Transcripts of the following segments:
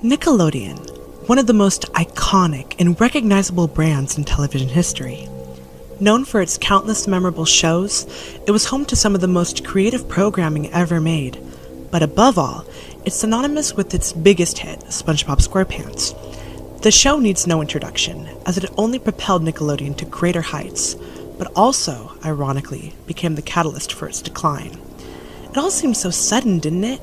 Nickelodeon, one of the most iconic and recognizable brands in television history. Known for its countless memorable shows, it was home to some of the most creative programming ever made. But above all, it's synonymous with its biggest hit, SpongeBob SquarePants. The show needs no introduction, as it only propelled Nickelodeon to greater heights, but also, ironically, became the catalyst for its decline. It all seemed so sudden, didn't it?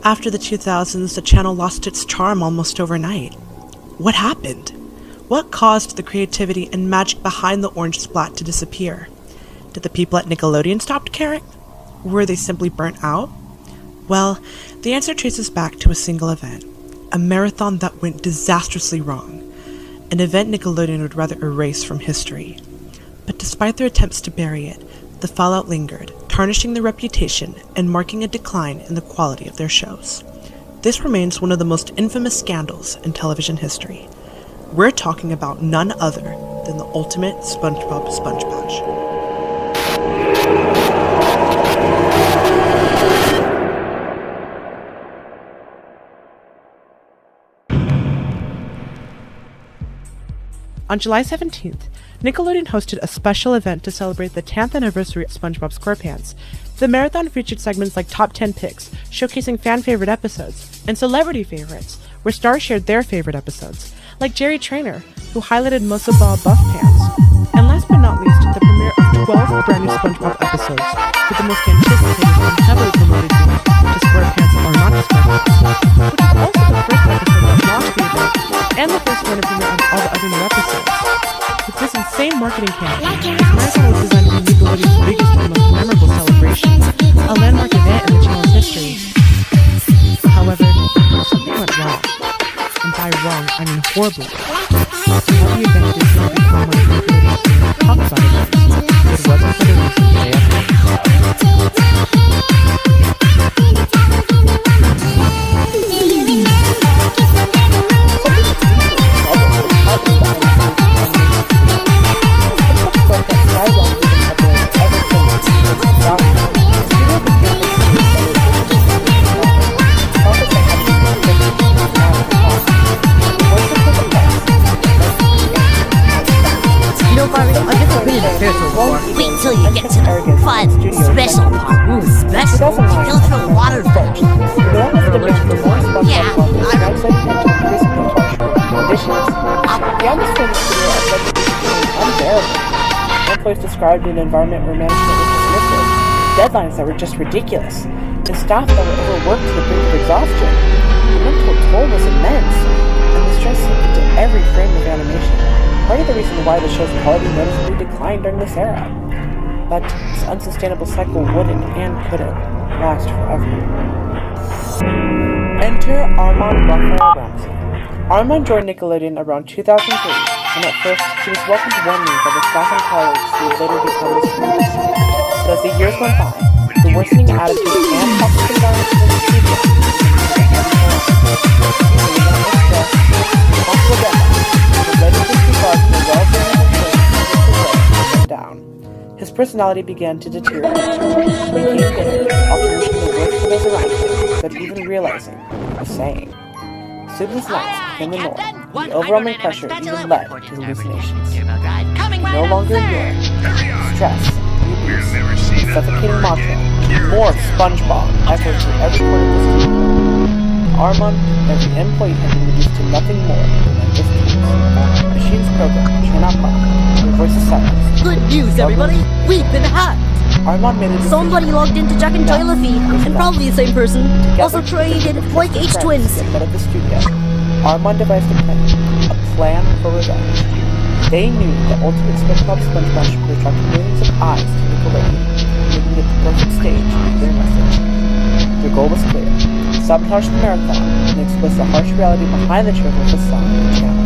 After the 2000s, the channel lost its charm almost overnight. What happened? What caused the creativity and magic behind the orange splat to disappear? Did the people at Nickelodeon stop caring? Were they simply burnt out? Well, the answer traces back to a single event, a marathon that went disastrously wrong, an event Nickelodeon would rather erase from history. But despite their attempts to bury it, the fallout lingered, tarnishing their reputation and marking a decline in the quality of their shows. This remains one of the most infamous scandals in television history. We're talking about none other than the ultimate SpongeBob Sponge Bash. On July 17th, Nickelodeon hosted a special event to celebrate the 10th anniversary of SpongeBob SquarePants. The marathon featured segments like Top 10 Picks, showcasing fan-favorite episodes, and Celebrity Favorites, where stars shared their favorite episodes, like Jerry Trainer, who highlighted Musa Ball Buff Pants. And last but not least, the premiere of 12 brand new SpongeBob episodes, with the most anticipated and heavily promoted being To SquarePants or Not to SquarePants, which is also the first episode that launched the event, and the first one to premiere on all the other new episodes. With this insane marketing campaign, this marathon was designed to be Nickelodeon's biggest and most memorable celebration, a landmark event in the channel's history. However, something went wrong. And by wrong, I mean horribly wrong. How the event did not become one of Nickelodeon's top side events. It wasn't for the reason they Wait till you get to the fun, special part. Ooh, special? He'll throw water at me. Yeah, The atmosphere in the studio became unbearable. One place described an environment where management was dismissive, deadlines that were just ridiculous, and staff that were overworked to the brink of exhaustion. The mental toll was immense, and the stress seeped into every frame of animation. Part of the reason why the show's quality noticeably declined during this era. But this unsustainable cycle wouldn't and couldn't last forever. Enter Armand Raphael Ramsey. Armand joined Nickelodeon around 2003, and at first he was welcomed warmly by the staff and colleagues who would later become his students. But as the years went by, the worsening attitude and toxic environment in the studio down. His personality began to deteriorate. He became bitter, often wishing the worst for those around him, without even realizing what he was saying. Sleepless nights became the norm. The overwhelming pressure even led to hallucinations. No longer endure stress, the abuse, the suffocating mantra, more SpongeBob echoed through every corner of the studio. Armand and every employee had been reduced to nothing more than existence. Machines programmed, turn out clock, their voices silenced. Good news, everybody! We've been hacked! Armand made a decision. Somebody logged into Jack and Joy Luffy, and probably the same person. Also created like H-Twins. Out of the studio, Armand devised a plan for revenge. They knew the ultimate SpongeBob Sponge Bash would attract millions of eyes to Nickelodeon, making it the perfect stage for their message. Their goal was clear: sabotage the marathon and expose the harsh reality behind the trivial facade of the channel.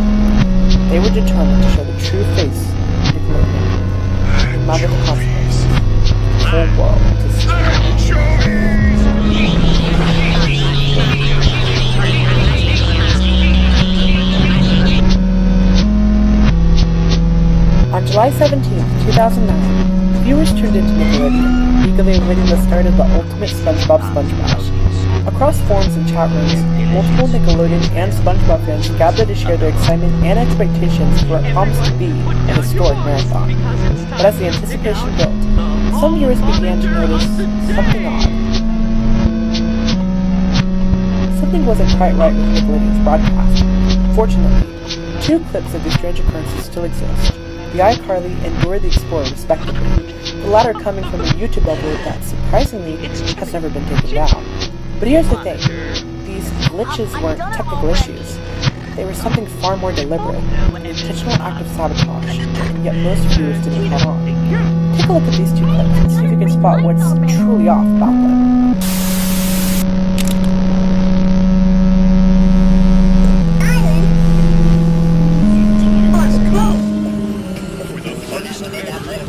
They were determined to show the true face of Nickelodeon, no matter the consequences. The whole world to see. July 17th, 2009, viewers tuned into Nickelodeon, eagerly awaiting the start of the ultimate SpongeBob Sponge Bash. Across forums and chat rooms, multiple Nickelodeon and SpongeBob fans gathered to share their excitement and expectations for what promised to be an historic marathon. But as the anticipation built, some viewers began to notice something odd. Something wasn't quite right with Nickelodeon's broadcast. Fortunately, 2 clips of these strange occurrences still exist: the iCarly and Dora the Explorer respectively, the latter coming from a YouTube upload that, surprisingly, has never been taken down. But here's the thing, these glitches weren't technical issues. They were something far more deliberate, an intentional act of sabotage, and yet most viewers didn't catch on. Take a look at these 2 clips and see if you can spot what's truly off about them.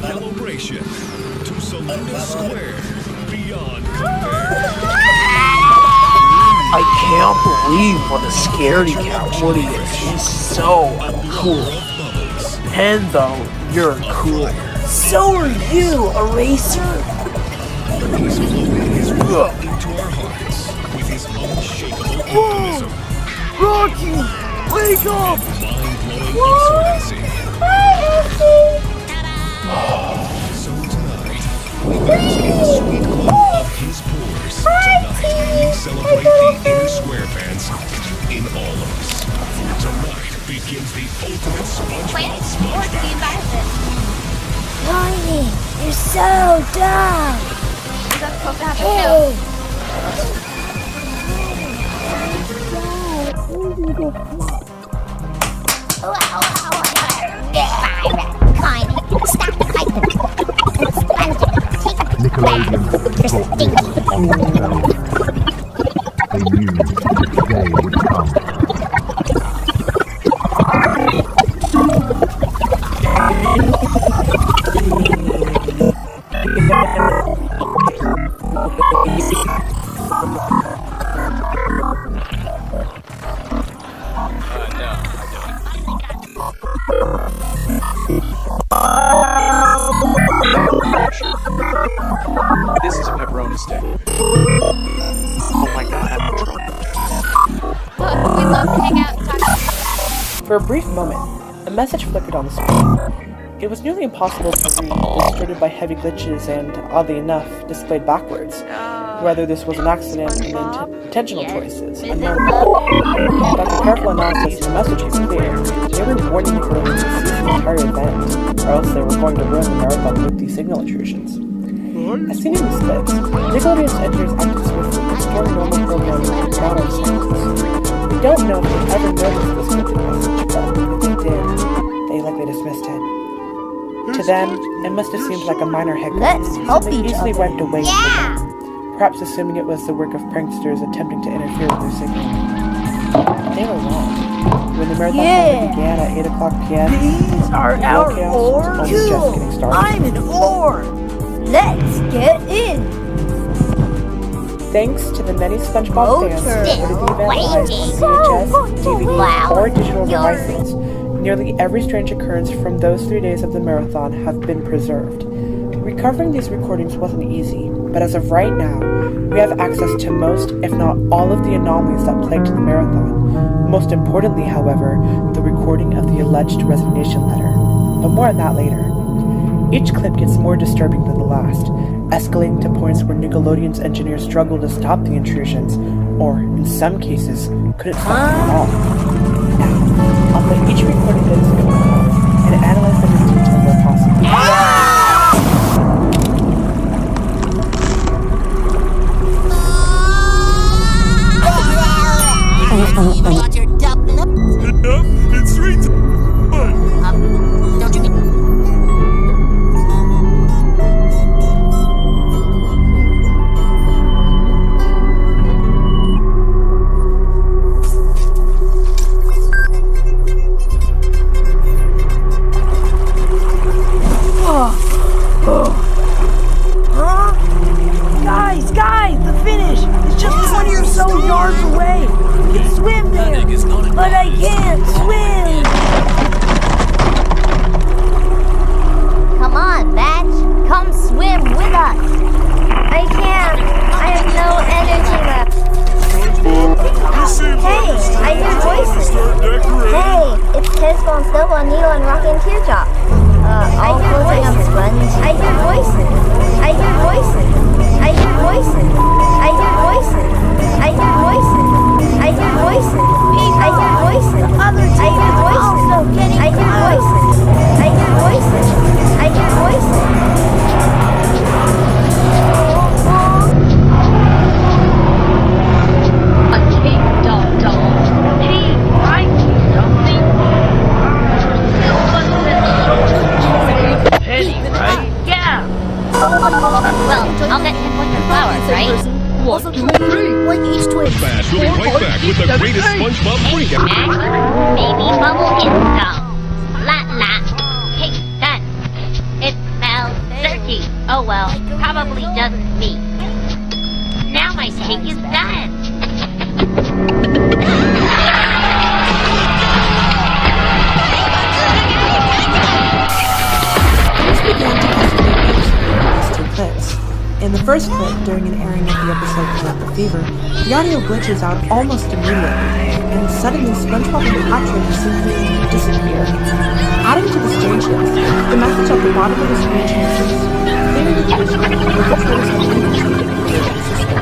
Celebration to Salina Square beyond compare. I can't believe what a scaredy cat Woody is. He's so cool. Pendo, you're cool. So are you, Eraser. He's floating his way into our hearts with his unshakable optimism. Rocky, wake up! Mind-blowing absurdity. So tonight, we bask in the sweet glow of his pores. Tonight, we celebrate the inner Square fans in all of us. Tonight begins the ultimate SpongeBob Sponge Bash. Tiny, you're so dumb. Hey. Nickelodeon brought this on themselves. They knew the day would come. This is a pepperoni stick. Oh my god, I'm in trouble. Look, we love to hang out and talk. For a brief moment, a message flickered on the screen. It was nearly impossible to read, distorted by heavy glitches and, oddly enough, displayed backwards. Whether this was an accident and intentional choices, unknown. But after careful analysis, the message was clear. They were warning Nickelodeon to cease the entire event, or else they were going to ruin the marathon with these signal intrusions. As seen in these clips, Nickelodeon's engineers acted swiftly, restoring normal programming without our signals. We don't know if they ever noticed this cryptic message, but if they did, they likely dismissed it. To them, it must have seemed like a minor hiccup, Let's help something each easily other. wiped away from them, perhaps assuming it was the work of pranksters attempting to interfere with their signal. They were wrong. When the marathon finally began at 8 o'clock p.m., These are the our chaos was ores. only just getting started. I'm an ore. Let's get in. Thanks to the many SpongeBob fans who Still supported the event live waiting. on VHS, DVD, Wow. or digital You're- devices, nearly every strange occurrence from those 3 days of the marathon have been preserved. Recovering these recordings wasn't easy, but as of right now, we have access to most, if not all, of the anomalies that plagued the marathon. Most importantly, however, the recording of the alleged resignation letter. But more on that later. Each clip gets more disturbing than the last, escalating to points where Nickelodeon's engineers struggle to stop the intrusions, or, in some cases, couldn't stop them at all. Now, I'll play each recording that is going on, and analyze them in detail where possible. Got your duck lip. It's sweet. Don't you mean? Tennisball and Snowball, Needle, and Rocky and Teardrop. All floating on sponge. I hear voices. I hear voices. I hear voices. I hear voices. I hear voices. I hear voices. I hear voices. I hear voices. I hear voices. I hear voices. I hear voices. A cake doll. Hey, I see something. Penny, right? Yeah. Well, I'll get him with the flowers, right? 1, 2, 3. Like each twin. Bash will be right back with the greatest SpongeBob recap. Next, baby bubble install. La. Cake done. It smells dirty. Oh well, probably just me. Now my cake is done. Viewers began to estimate each these two clips. In the first clip, during an airing of the episode Pineapple Fever, the audio glitches out almost immediately, and suddenly SpongeBob and Patrick simply disappear. Adding to the strangeness, the message at the bottom of the screen changes, clearing the original perpetrators of the system,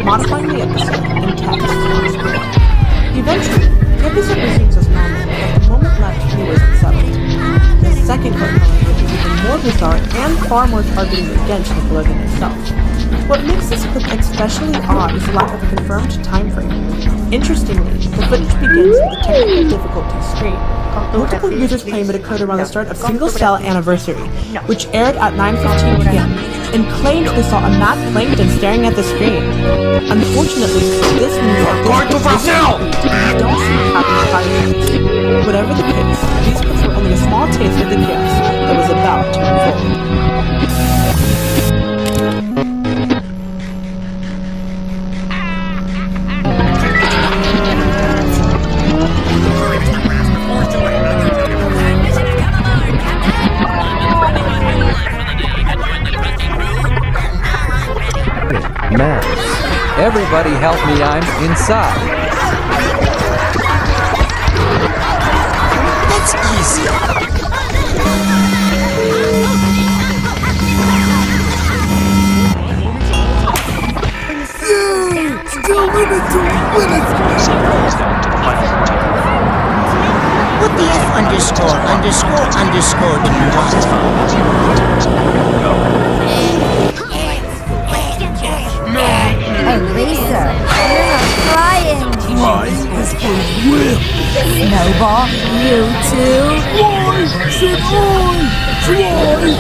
modifying the episode and text on screen. Eventually, the episode resumes as normal, but the moment left here was unsettled. The second clip, however, is even more bizarre and far more targeting against Nickelodeon itself. What makes this clip especially odd is the lack of a confirmed time frame. Interestingly, the footage begins with a technical difficulty screen. Multiple users claim it occurred around the start of Single Cell Anniversary, which aired at 9:15 p.m., and claimed they saw a mad plankton staring at the screen. Unfortunately, this means that this don't seem to happen. Whatever the case, these clips were only a small taste of the chaos that was about to unfold. Maps. Everybody help me, I'm inside. That's easy. What the F underscore do you want? Hey, Lisa, you're not crying. Why? This was real. Snowball, you too? Why should I try to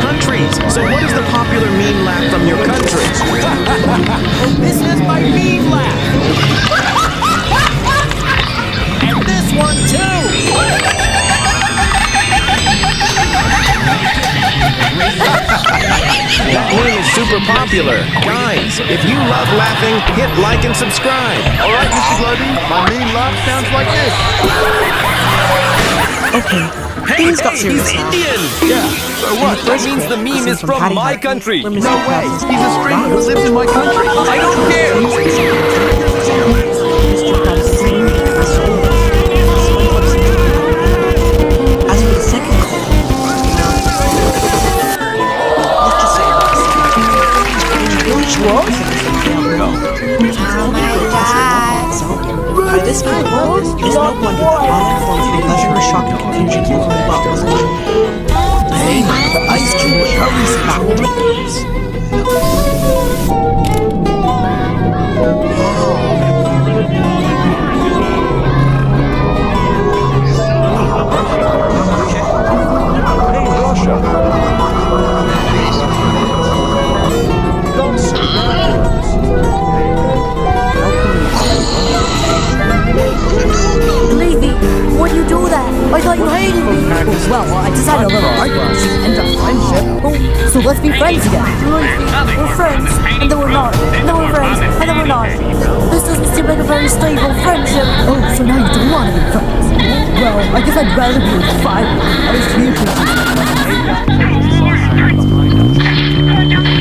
Countries. So what is the popular meme laugh from your country? This is my meme laugh. And this one too. That meme is super popular. Guys, if you love laughing, hit like and subscribe. All right, Mr. Glutton, my meme laugh sounds like this. Okay, things got serious now. Indian! Yeah, so what? That means the meme is from my country. No way, he's a stranger who lives in my country. I don't care. As for the second call, let's just say by this time, it is no wonder that all forms of pleasure or shock and confusion came from the box. Hey, the ice cube hurries back. Levy, why'd you do that? I thought you hated me. Well, I decided a little argument should end our friendship. So let's be friends again. We're friends, and then we're not. And then we're friends, and then we're not. This doesn't seem like a very stable friendship. Oh, so now you don't want to be friends. Well, I guess I'd rather be with Fire. At least you can.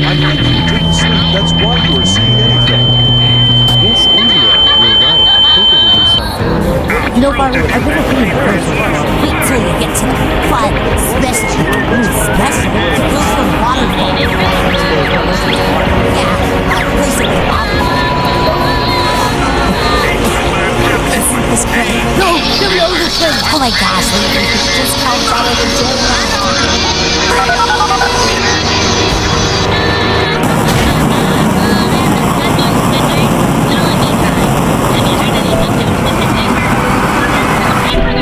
I think you didn't sleep. That's why you were seeing anything. Yes, India, you're right. I think it would be something. You know, Fire, I've never been in person. Wait till you get to the fun, special. Ooh, special? It goes from waterfall. Yeah, place it Isn't this great? No, get me out of this thing! Oh my gosh, we just comes out of the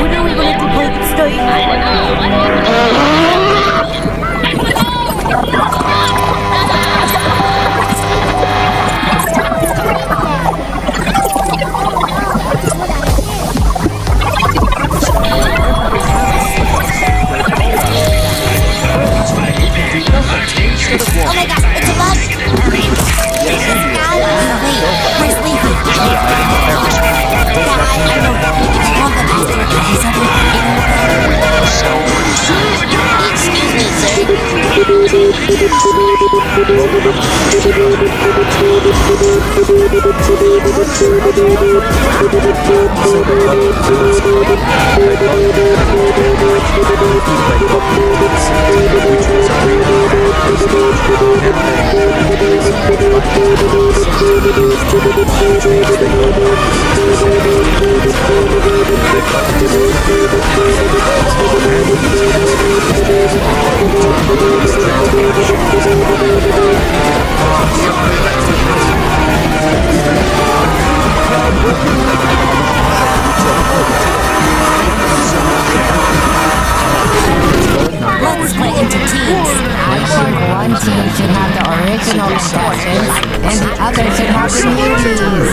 When are we going to play this game? I don't know. What happened? Oh my gosh, it's a bug! Wait, where's Leafy? Yeah, I know. It's called the master. He's Excuse me, sir. Let's split into teams. I think one team should have the original contestants, and the other should have the newbies.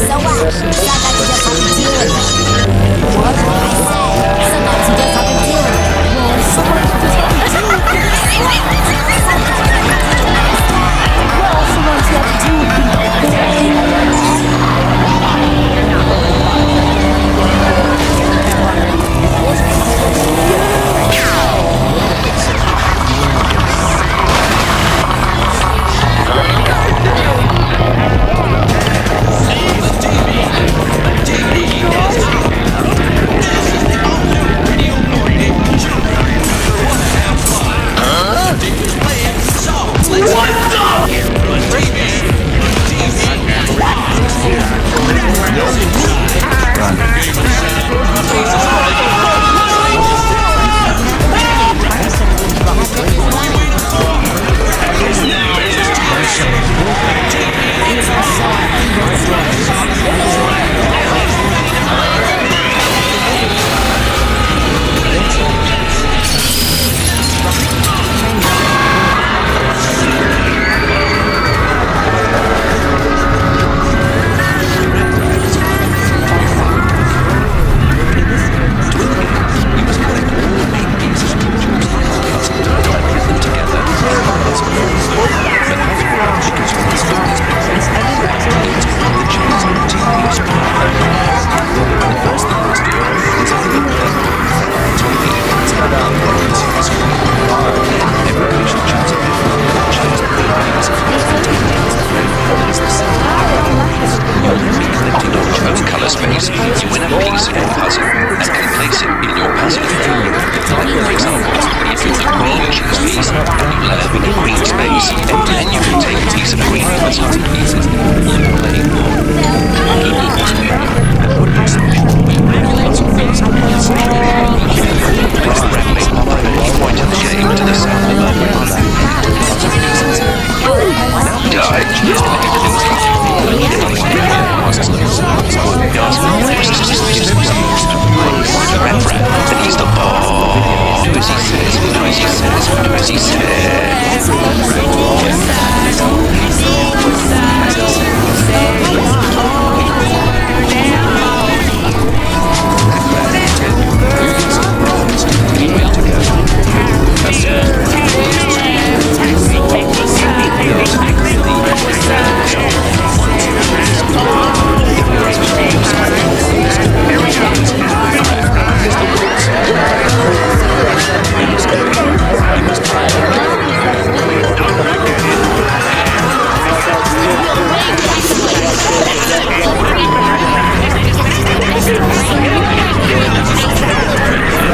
So what? Sometimes you just have to deal with it. What? I said, sometimes you just have to deal with it. Well, sometimes you just have to deal with it. Well, sometimes you have to deal with it.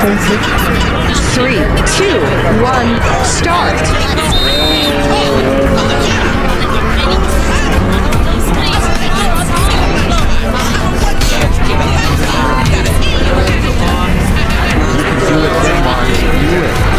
3, 2, 1, start. Do it, Denmark. Do it.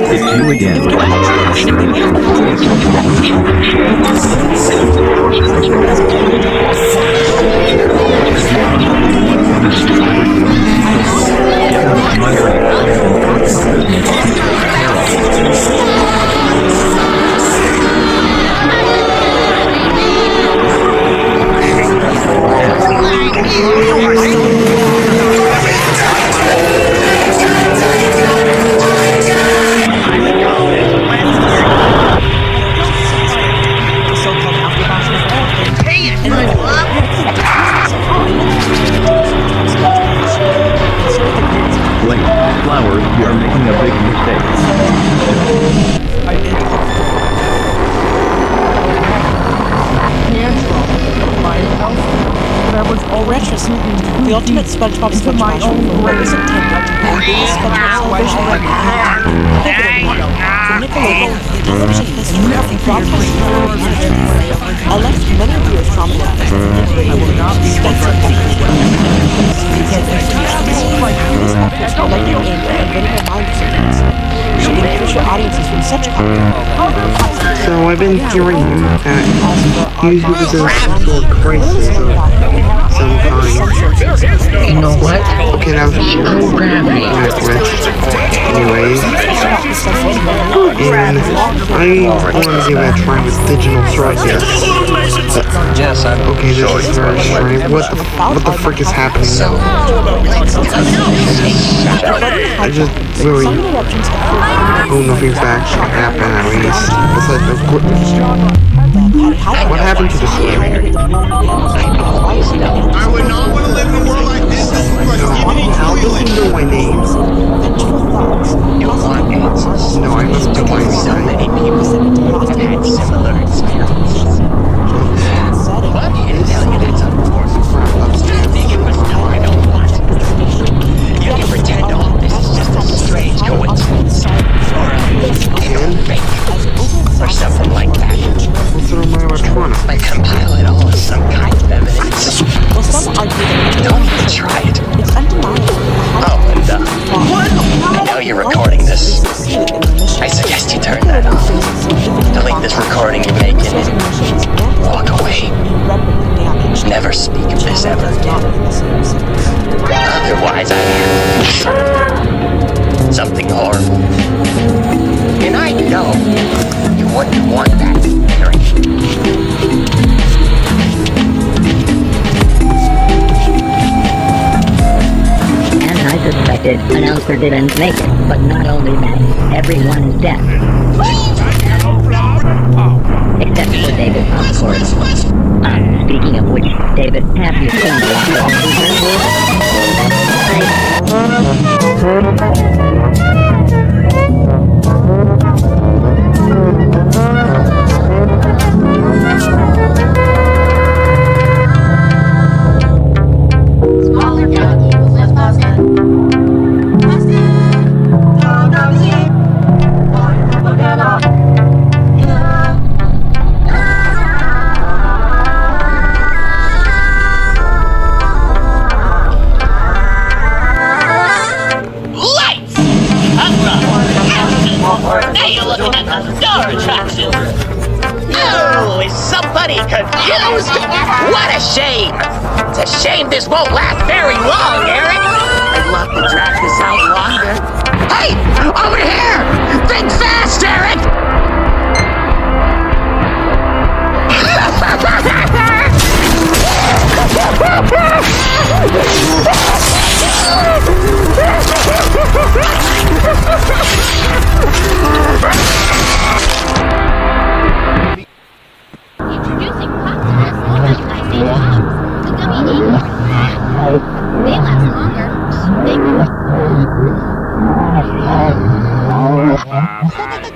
It's you again. Blake, Flower, you are making a big mistake. The ultimate SpongeBob SpongeBob was intended to be SpongeBob television for Nickelodeon television history of broadcast I left many viewers traumatized. I will not be extensively So I've been hearing that YouTube is in some sort of crisis of some kind. You know what? Okay, that was programming. Anyways, and I want to give it a try with digital strike here. Yes, I'm okay, this is very strange. What the frick is happening now? I just really hope nothing's actually happened at least. It's like, what happened to the story? I would not want to live in a world like this. How does he know my name? No, I must do my So many people have had similar experiences. What? It's unfortunate. It was no, I don't want it. You can pretend all this is just a strange coincidence. Or fake. Or something like that. What's it on my electronic? Like compile it all as some kind of evidence. Don't even try it. Oh, and I know you're recording this. I suggest you turn that off. Delete this recording you're making and walk away. Never speak of this ever again. Otherwise I have something horrible. And I know you wouldn't want that hearing. And I suspected announcer didn't make it, but not only that, everyone is dead. Except for David, of course. Speaking of which, David, have you seen Smaller jockey, let's pause it. Lights! Now you're looking at the star attraction. Oh, is somebody confused? What a shame! It's a shame this won't last very long, Eric! I'd love to drag this out longer. Hey! Over here! Think fast, Eric! Introducing Popsicles multi-sizing pops. The gummy acorns. They last longer.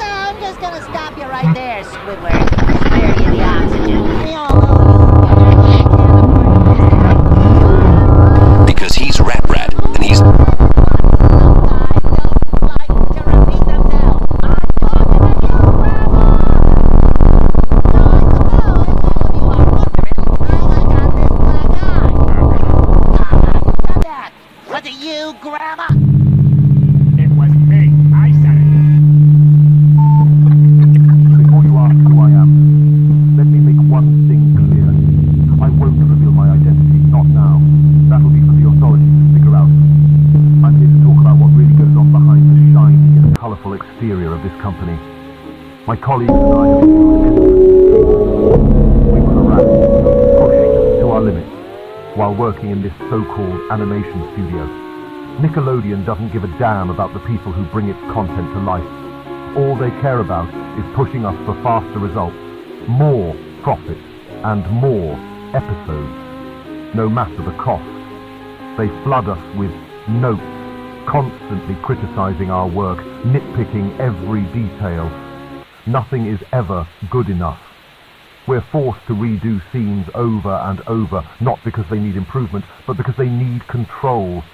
I'm just gonna stop you right there, Squidward. Spare you the oxygen. Because he's Rat Rat, and he's of this company. My colleagues and I have endured endless. We were harassed, pushed to our limits, while working in this so-called animation studio. Nickelodeon doesn't give a damn about the people who bring its content to life. All they care about is pushing us for faster results, more profit, and more episodes, no matter the cost. They flood us with notes, constantly criticizing our work, nitpicking every detail. Nothing is ever good enough. We're forced to redo scenes over and over, not because they need improvement, but because they need control.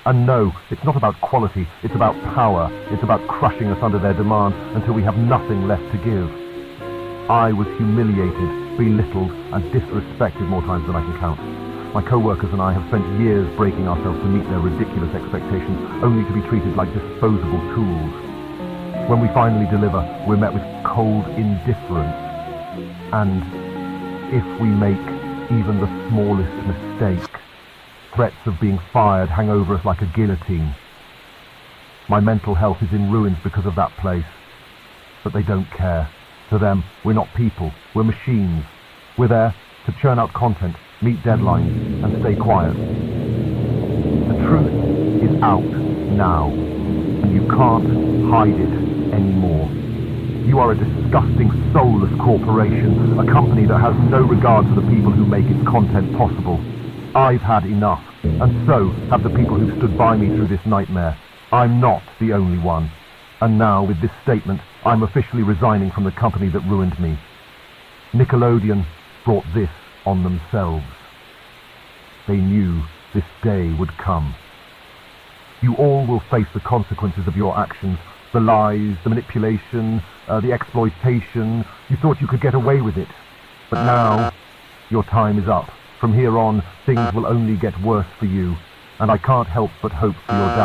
And no, it's not about quality, it's about power. It's about crushing us under their demands until we have nothing left to give. I was humiliated, belittled, and disrespected more times than I can count. My co-workers and I have spent years breaking ourselves to meet their ridiculous expectations, only to be treated like disposable tools. When we finally deliver, we're met with cold indifference. And if we make even the smallest mistake, threats of being fired hang over us like a guillotine. My mental health is in ruins because of that place. But they don't care. To them, we're not people, we're machines. We're there to churn out content, meet deadlines, and stay quiet. The truth is out now, and you can't hide it anymore. You are a disgusting, soulless corporation, a company that has no regard for the people who make its content possible. I've had enough, and so have the people who stood by me through this nightmare. I'm not the only one. And now, with this statement, I'm officially resigning from the company that ruined me. Nickelodeon brought this on themselves. They knew this day would come. You all will face the consequences of your actions, the lies, the manipulation, the exploitation. You thought you could get away with it. But now, your time is up. From here on, things will only get worse for you, and I can't help but hope for your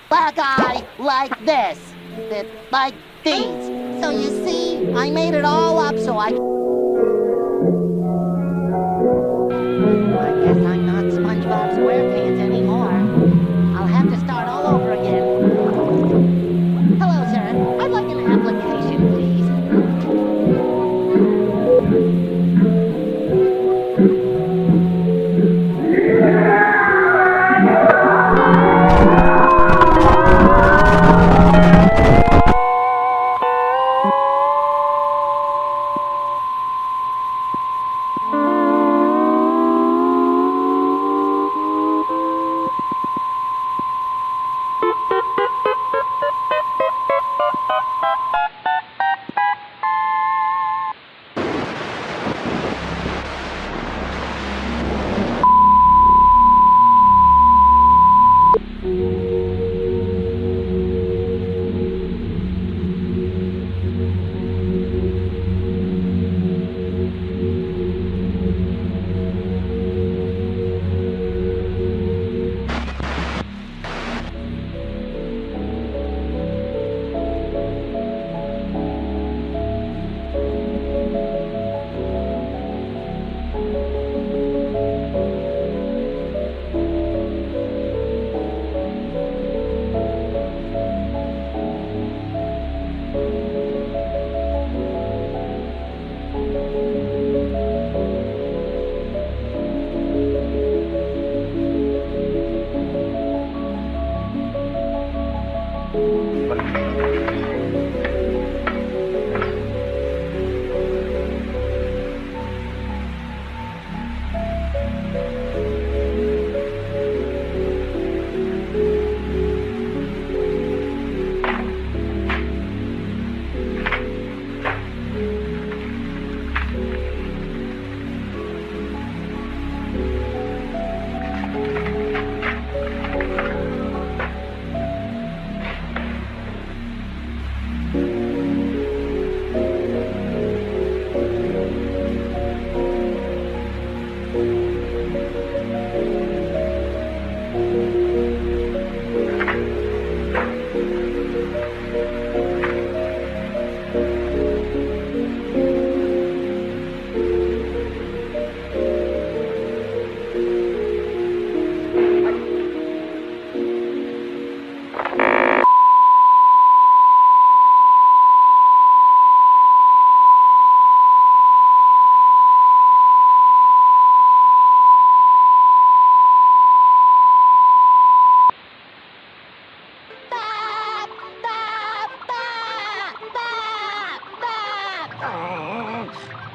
Black eye like this, like these. So you see, I made it all up so I guess I'm not SpongeBob SquarePants anymore. I'll have to start all over again. Hello, sir. I'd like an application, please.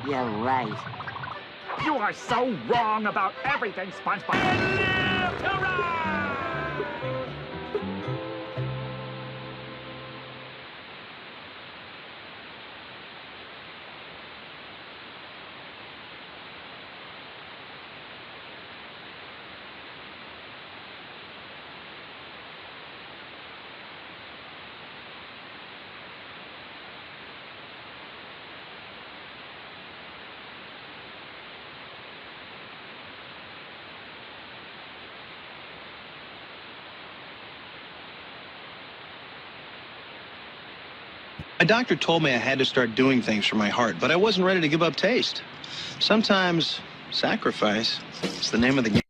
You're right. You are so wrong about everything, SpongeBob. My doctor told me I had to start doing things for my heart, but I wasn't ready to give up taste. Sometimes sacrifice is the name of the game.